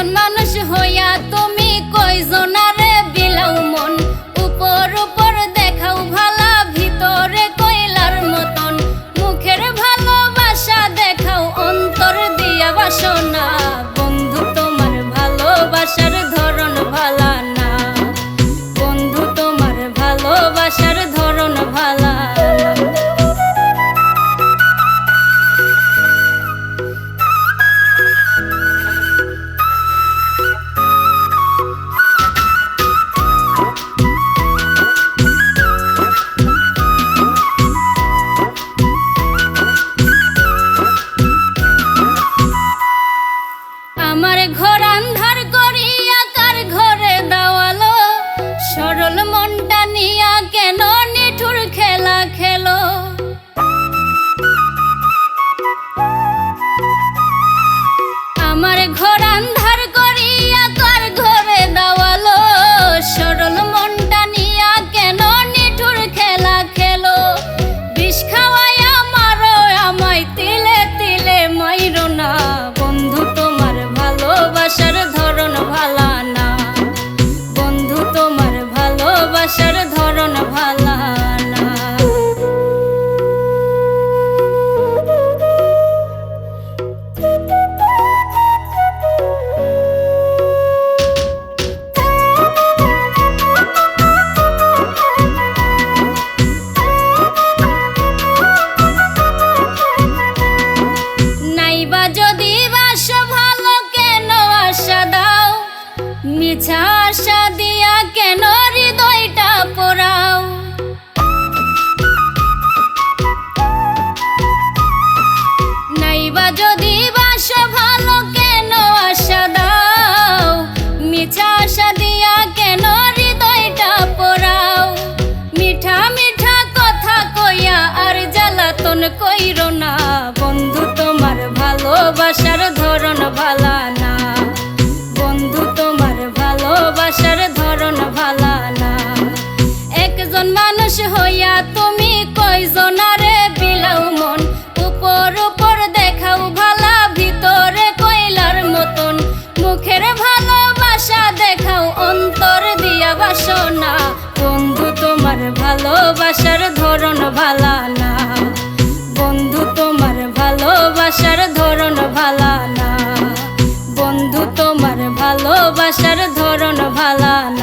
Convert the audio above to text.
একজন মানুষ হইয়া তুমি কয়জনারে বিলাও মন, উপর উপর দেখাও ভালা ভিতরে কয়লার মতন, মুখের ভালোবাসা দেখাও অন্তর দিয়া বাসনা। বন্ধু তোমার ভালোবাসার ধরন ভালা না, বন্ধু তোমার ভালোবাসার ধরন ভালা না। আমার ঘর আন্ধার করিয়া কার ঘরে দাওয়ালো, সরল মনটা নিয়া কেন নিঠুর খেলা খেলো। আমার ঘর আন্ধার করিয়া কার ঘরে দাওয়ালো, সরল মনটা নিয়া কেন নিঠুর খেলা খেলো। বিষ খাওয়াইয়া মারো আমায় তিলে তিলে মাইরো না, বন্ধু তোমার ভালোবাসার ধরন ভালা না, বন্ধু তোমার ভালোবাসার ধরন ভালা না। নাইবা যদি বাসো ভালো কেন আশা দাও, মিছা আশা দিয়া কেন হৃদয়টা পোড়াও। নাইবা যদি বাসো ভালো কেন আশা দাও, মিছা আশা দিয়া কেন হৃদয়টা পোড়াও। মিঠা মিঠা কথা কইয়া আর জ্বালাতন কইরো না, বন্ধু তোমার ভালোবাসার ধরন ভালা না, বন্ধু তোমার ভালোবাসার ধরন ভালা না। একজন মানুষ হইয়া তুমি কয়জনারে বিলাও মন, উপর উপর দেখাও ভালা ভিতরে কয়লার মতন, মুখের ভালোবাসা দেখাও অন্তর দিয়া বাসনা। বন্ধু তোমার ভালোবাসার ধরন ভালা না, বন্ধু তোমার ভালোবাসার ধরন ভালা না, বন্ধু তোমার ভালোবাসার ধরন ভালা না।